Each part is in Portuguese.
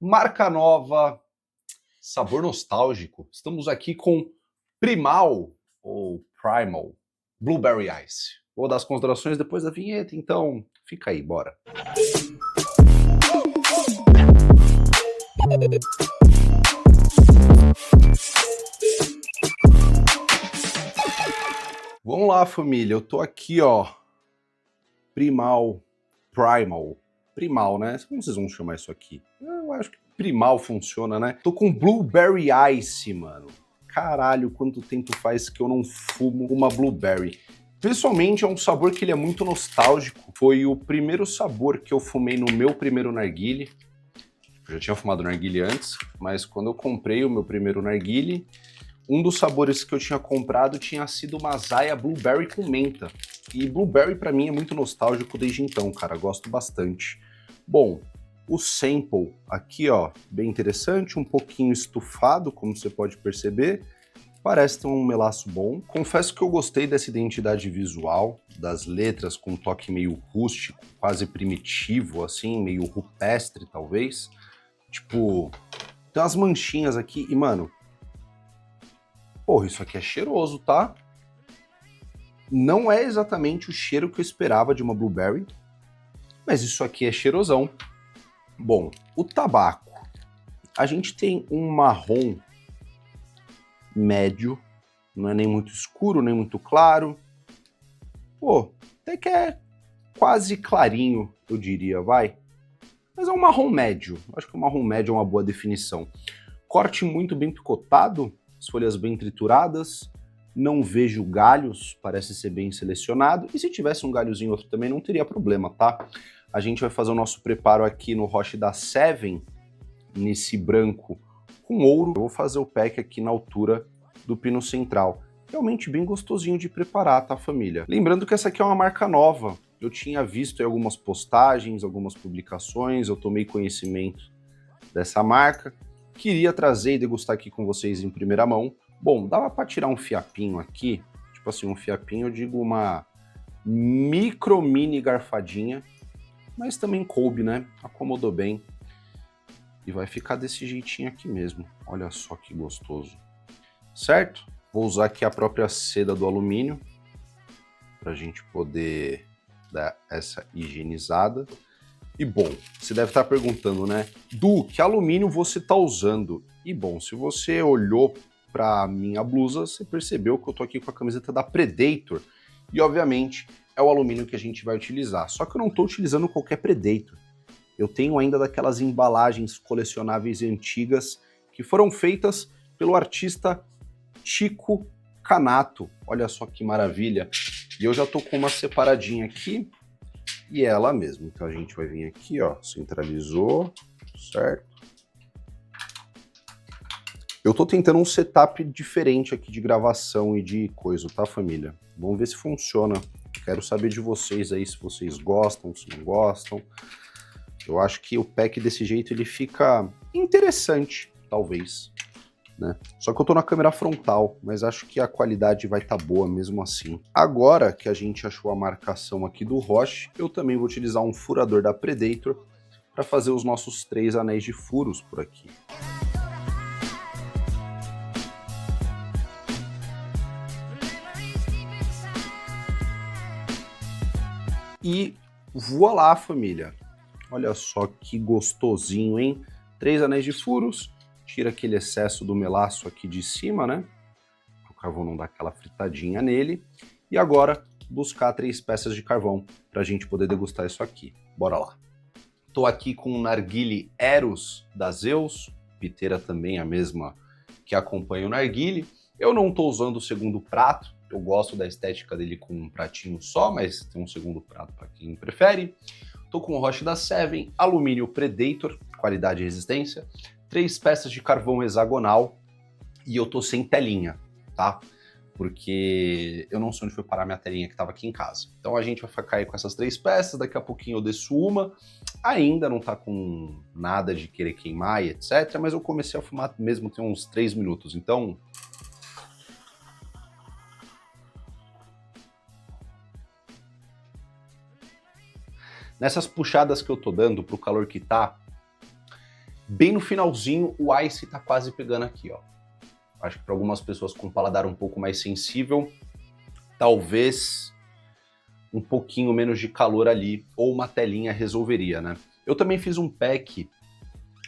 Marca nova, sabor nostálgico. Estamos aqui com Primal, ou Primal, Blueberry Ice. Vou dar as considerações depois da vinheta, então fica aí, bora. Vamos lá, família, eu tô aqui, ó, Primal, né? Como vocês vão chamar isso aqui? Eu acho que Primal funciona, né? Tô com Blueberry Ice, mano. Caralho, quanto tempo faz que eu não fumo uma Blueberry. Pessoalmente, é um sabor que ele é muito nostálgico. Foi o primeiro sabor que eu fumei no meu primeiro narguilé. Eu já tinha fumado narguilé antes, mas quando eu comprei o meu primeiro narguilé, um dos sabores que eu tinha comprado tinha sido uma Zaya Blueberry com menta. E Blueberry pra mim é muito nostálgico desde então, cara, gosto bastante. Bom, o sample aqui, ó, bem interessante, um pouquinho estufado, como você pode perceber. Parece ter um melaço bom. Confesso que eu gostei dessa identidade visual, das letras com um toque meio rústico, quase primitivo, assim, meio rupestre, talvez. Tipo, tem umas manchinhas aqui e, mano, porra, isso aqui é cheiroso, tá? Não é exatamente o cheiro que eu esperava de uma Blueberry, mas isso aqui é cheirosão. Bom, o tabaco. A gente tem um marrom médio, não é nem muito escuro, nem muito claro. Pô, até que é quase clarinho, eu diria, vai. Mas é um marrom médio. Acho que o marrom médio é uma boa definição. Corte muito bem picotado, as folhas bem trituradas. Não vejo galhos, parece ser bem selecionado. E se tivesse um galhozinho outro também, não teria problema, tá? A gente vai fazer o nosso preparo aqui no Roche da Seven, nesse branco com ouro. Eu vou fazer o pack aqui na altura do pino central. Realmente bem gostosinho de preparar, tá, família? Lembrando que essa aqui é uma marca nova. Eu tinha visto em algumas postagens, algumas publicações, eu tomei conhecimento dessa marca. Queria trazer e degustar aqui com vocês em primeira mão. Bom, dava para tirar um fiapinho aqui, tipo assim, um fiapinho, eu digo uma mini garfadinha, mas também coube, né? Acomodou bem. E vai ficar desse jeitinho aqui mesmo. Olha só que gostoso. Certo? Vou usar aqui a própria seda do alumínio para a gente poder dar essa higienizada. E bom, você deve estar perguntando, né? Du, que alumínio você está usando? E bom, se você olhou para minha blusa, você percebeu que eu tô aqui com a camiseta da Predator. E obviamente é o alumínio que a gente vai utilizar. Só que eu não estou utilizando qualquer Predator. Eu tenho ainda daquelas embalagens colecionáveis antigas que foram feitas pelo artista Chico Canato. Olha só que maravilha. E eu já tô com uma separadinha aqui e é ela mesma. Então a gente vai vir aqui, ó, centralizou, certo? Eu tô tentando um setup diferente aqui de gravação e de coisa, tá, família? Vamos ver se funciona. Quero saber de vocês aí, se vocês gostam, se não gostam. Eu acho que o pack desse jeito ele fica interessante, talvez, né? Só que eu tô na câmera frontal, mas acho que a qualidade vai estar boa mesmo assim. Agora que a gente achou a marcação aqui do Roche, eu também vou utilizar um furador da Predator para fazer os nossos 3 anéis de furos por aqui. E voilá, família! Olha só que gostosinho, hein? 3 anéis de furos, tira aquele excesso do melaço aqui de cima, né? Para o carvão não dar aquela fritadinha nele. E agora, buscar 3 peças de carvão para a gente poder degustar isso aqui. Bora lá! Tô aqui com o narguilé Eros da Zeus, piteira também a mesma que acompanha o narguilé. Eu não tô usando o segundo prato, eu gosto da estética dele com um pratinho só, mas tem um segundo prato para quem prefere. Tô com o Roche da Seven, alumínio Predator, qualidade e resistência, 3 peças de carvão hexagonal e eu tô sem telinha, tá? Porque eu não sei onde foi parar minha telinha que estava aqui em casa. Então a gente vai ficar aí com essas 3 peças, daqui a pouquinho eu desço uma, ainda não tá com nada de querer queimar e etc, mas eu comecei a fumar mesmo tem uns 3 minutos, então... Nessas puxadas que eu tô dando pro calor que tá, Bem no finalzinho, o Ice tá quase pegando aqui, ó. Acho que para algumas pessoas com paladar um pouco mais sensível, talvez um pouquinho menos de calor ali, ou uma telinha resolveria, né? Eu também fiz um pack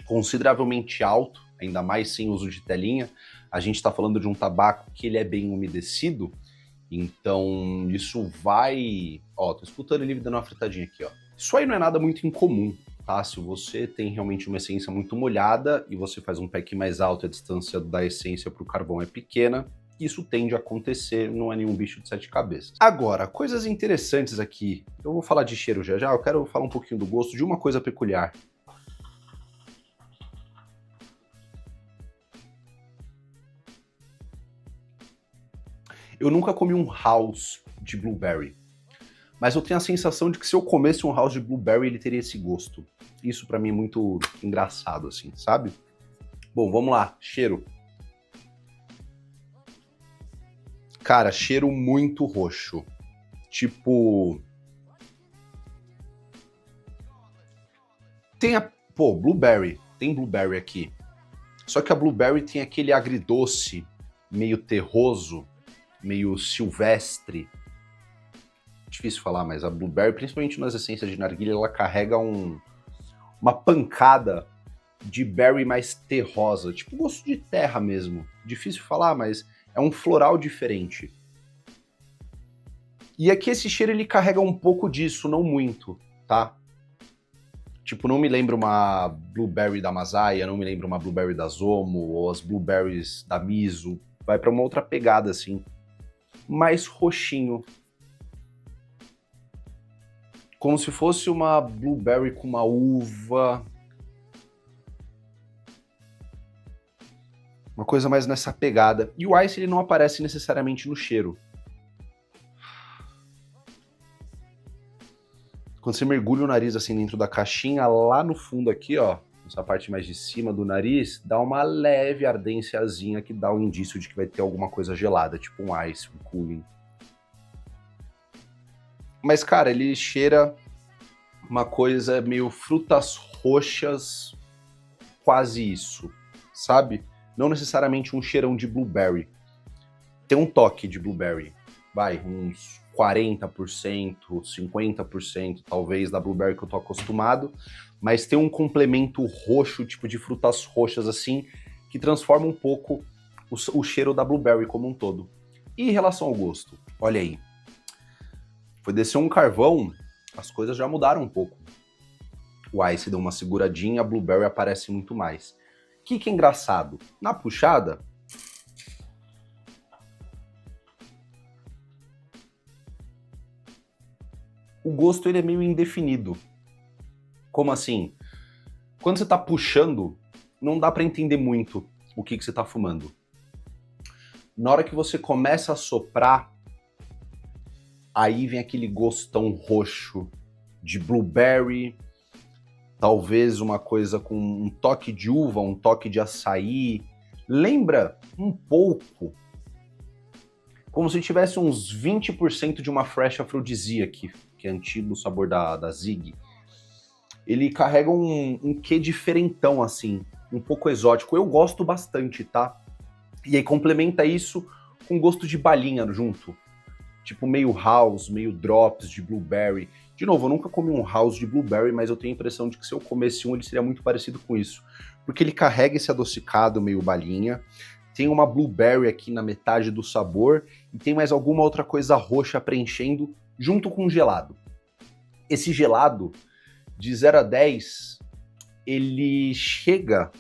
consideravelmente alto, ainda mais sem uso de telinha. A gente está falando de um tabaco que ele é bem umedecido, então isso vai... Ó, tô escutando ele dando uma fritadinha aqui, ó. Isso aí não é nada muito incomum, tá? Se você tem realmente uma essência muito molhada e você faz um pack mais alto, a distância da essência para o carvão é pequena, isso tende a acontecer, não é nenhum bicho de sete cabeças. Agora, coisas interessantes aqui. Eu vou falar de cheiro já já, eu quero falar um pouquinho do gosto de uma coisa peculiar. Eu nunca comi um house de blueberry, mas eu tenho a sensação de que se eu comesse um house de blueberry, ele teria esse gosto. Isso pra mim é muito engraçado, assim, sabe? Bom, vamos lá, cheiro. Cara, cheiro muito roxo. Tipo... Tem a... Pô, blueberry. Tem blueberry aqui. Só que a blueberry tem aquele agridoce, meio terroso, meio silvestre. Difícil falar, mas a blueberry, principalmente nas essências de narguilha, ela carrega uma pancada de berry mais terrosa, tipo gosto de terra mesmo. Difícil falar, mas é um floral diferente. E aqui esse cheiro ele carrega um pouco disso, não muito, tá? Tipo, não me lembra uma blueberry da Masaya, não me lembra uma blueberry da Zomo, ou as blueberries da Miso. Vai pra uma outra pegada, assim. Mais roxinho. Como se fosse uma blueberry com uma uva. Uma coisa mais nessa pegada. E o Ice ele não aparece necessariamente no cheiro. Quando você mergulha o nariz assim dentro da caixinha, lá no fundo aqui, ó, essa parte mais de cima do nariz, dá uma leve ardênciazinha que dá um indício de que vai ter alguma coisa gelada, tipo um ice, um cooling. Mas, cara, ele cheira uma coisa meio frutas roxas, quase isso, sabe? Não necessariamente um cheirão de blueberry. Tem um toque de blueberry, vai, uns 40%, 50% talvez da blueberry que eu tô acostumado, mas tem um complemento roxo, tipo de frutas roxas assim, que transforma um pouco o cheiro da blueberry como um todo. E em relação ao gosto, olha aí, foi descer um carvão, as coisas já mudaram um pouco. O Ice deu uma seguradinha, a blueberry aparece muito mais. O que é engraçado? Na puxada, o gosto ele é meio indefinido. Como assim? Quando você tá puxando, não dá para entender muito o que você tá fumando. Na hora que você começa a soprar, aí vem aquele gostão roxo de blueberry, talvez uma coisa com um toque de uva, um toque de açaí. Lembra um pouco como se tivesse uns 20% de uma fresh aphrodisiac, que é antigo sabor da Zig. Ele carrega um quê diferentão, assim, um pouco exótico. Eu gosto bastante, tá? E aí complementa isso com gosto de balinha junto. Tipo meio house, meio drops de blueberry. De novo, eu nunca comi um house de blueberry, mas eu tenho a impressão de que se eu comesse um, ele seria muito parecido com isso. Porque ele carrega esse adocicado meio balinha, tem uma blueberry aqui na metade do sabor, e tem mais alguma outra coisa roxa preenchendo, junto com o gelado. Esse gelado, de 0 a 10, ele chega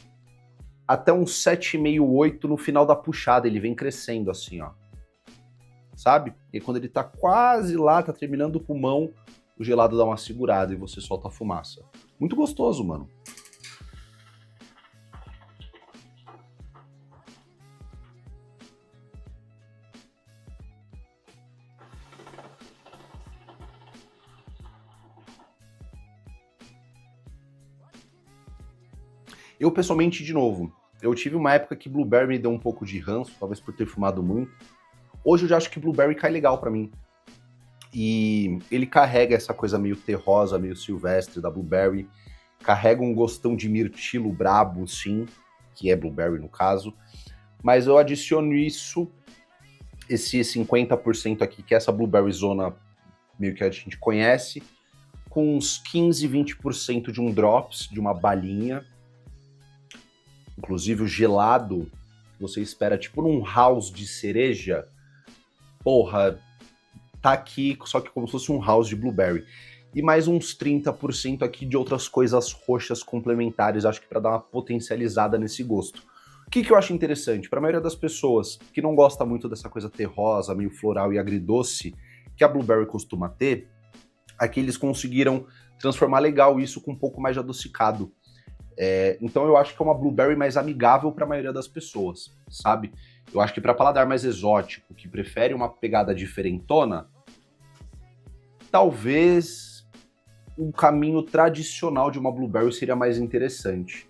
até uns 7,5, 8 no final da puxada, ele vem crescendo assim, ó. Sabe? E quando ele tá quase lá, tá terminando o pulmão, o gelado dá uma segurada e você solta a fumaça. Muito gostoso, mano. Eu, pessoalmente, de novo, eu tive uma época que blueberry me deu um pouco de ranço, talvez por ter fumado muito. Hoje eu já acho que blueberry cai legal pra mim. E ele carrega essa coisa meio terrosa, meio silvestre da blueberry. carrega um gostão de mirtilo brabo, sim, que é blueberry no caso, mas eu adiciono esse 50% aqui, que é essa blueberry zona meio que a gente conhece, com uns 15, 20% de um drops, de uma balinha. Inclusive o gelado, você espera tipo num house de cereja, porra, tá aqui, só que como se fosse um house de blueberry. E mais uns 30% aqui de outras coisas roxas complementares, acho que para dar uma potencializada nesse gosto. O que eu acho interessante? Para a maioria das pessoas que não gosta muito dessa coisa terrosa, meio floral e agridoce, que a blueberry costuma ter, aqui eles conseguiram transformar legal isso com um pouco mais de adocicado. Então eu acho que é uma blueberry mais amigável para a maioria das pessoas, sabe? Eu acho que para paladar mais exótico, que prefere uma pegada diferentona, talvez um caminho tradicional de uma blueberry seria mais interessante.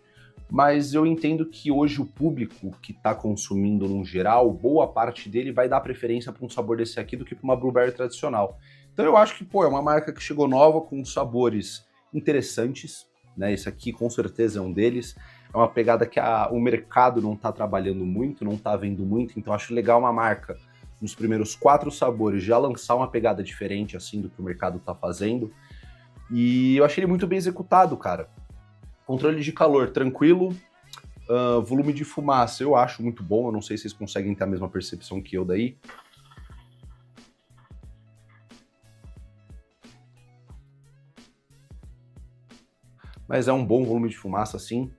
Mas eu entendo que hoje o público que está consumindo no geral, boa parte dele vai dar preferência para um sabor desse aqui do que para uma blueberry tradicional. Então eu acho que, pô, é uma marca que chegou nova com sabores interessantes, né? Esse aqui com certeza é um deles. É uma pegada que o mercado não está trabalhando muito, não está vendo muito, então acho legal uma marca nos primeiros 4 sabores já lançar uma pegada diferente assim do que o mercado está fazendo. E eu achei ele muito bem executado, cara. Controle de calor tranquilo, volume de fumaça eu acho muito bom, eu não sei se vocês conseguem ter a mesma percepção que eu daí. Mas é um bom volume de fumaça, sim.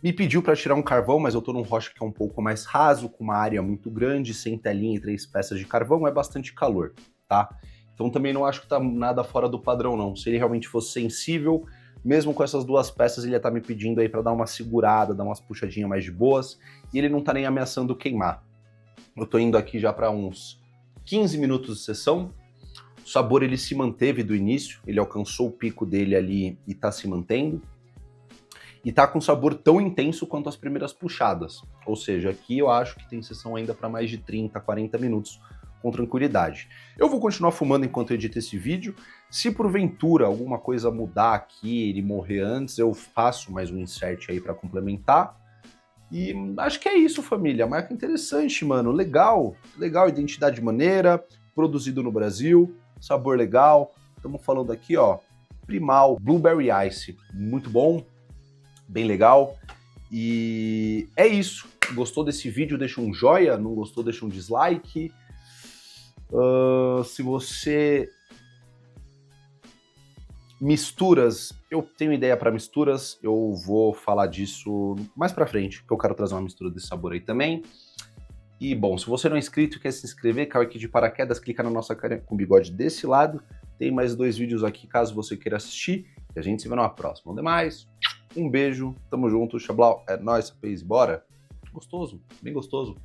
Me pediu para tirar um carvão, mas eu tô num rocha que é um pouco mais raso, com uma área muito grande, sem telinha e 3 peças de carvão, é bastante calor, tá? Então também não acho que tá nada fora do padrão, não. Se ele realmente fosse sensível, mesmo com essas 2 peças, ele ia estar me pedindo aí para dar uma segurada, dar umas puxadinhas mais de boas, e ele não tá nem ameaçando queimar. Eu tô indo aqui já para uns 15 minutos de sessão. O sabor ele se manteve do início, ele alcançou o pico dele ali e tá se mantendo. E tá com sabor tão intenso quanto as primeiras puxadas. Ou seja, aqui eu acho que tem sessão ainda para mais de 30, 40 minutos com tranquilidade. Eu vou continuar fumando enquanto eu edito esse vídeo. Se porventura alguma coisa mudar aqui, ele morrer antes, eu faço mais um insert aí para complementar. E acho que é isso, família. Marca interessante, mano. Legal. Legal, identidade maneira, produzido no Brasil, sabor legal. Estamos falando aqui, ó, Primal Blueberry Ice. Muito bom, bem legal. E é isso. Gostou desse vídeo, deixa um joinha. Não gostou, deixa um dislike. Se você... Misturas, eu tenho ideia para misturas, eu vou falar disso mais pra frente, que eu quero trazer uma mistura desse sabor aí também. E bom, se você não é inscrito e quer se inscrever, caiu aqui de paraquedas, clica na nossa carinha com bigode desse lado. Tem mais 2 vídeos aqui caso você queira assistir. E a gente se vê numa próxima. Demais, um beijo, tamo junto, xablau, é nóis, fez, bora. Gostoso, bem gostoso.